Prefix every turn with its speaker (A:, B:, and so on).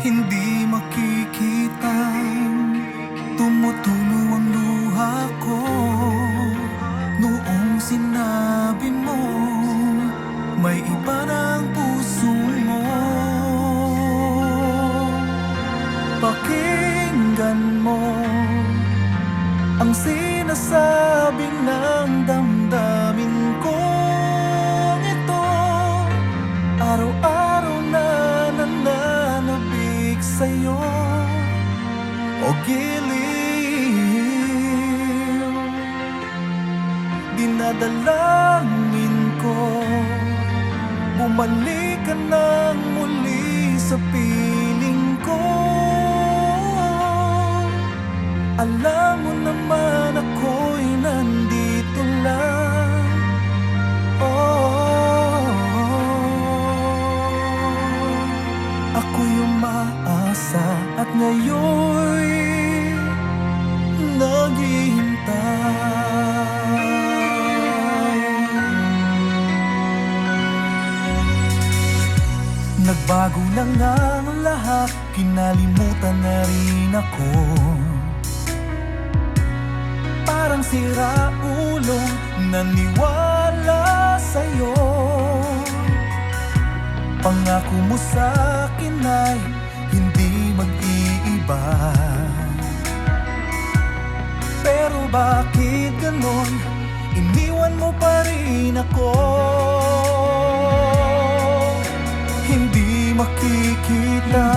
A: Hindi makikita, tumutulo ang luha ko noong sinabi mo may iba ng puso mo. Pakinggan mo ang sinasabing ng damdamin kong ito. Araw-araw na nananabik sa'yo o giliw. Dinadalangin ko bumalik ka nang muli sa piling ko. Alam mo naman ako'y nandito lang. Ako'y umaasa at ngayon'y naghihintay. Nagbago na nga ang lahat, kinalimutan na rin ako. Parang sira ulong naniwala sa'yo. Pangako mo sa'kin ay hindi mag-iiba. Pero bakit ganon? Iniwan mo pa rin ako. Hindi makikita,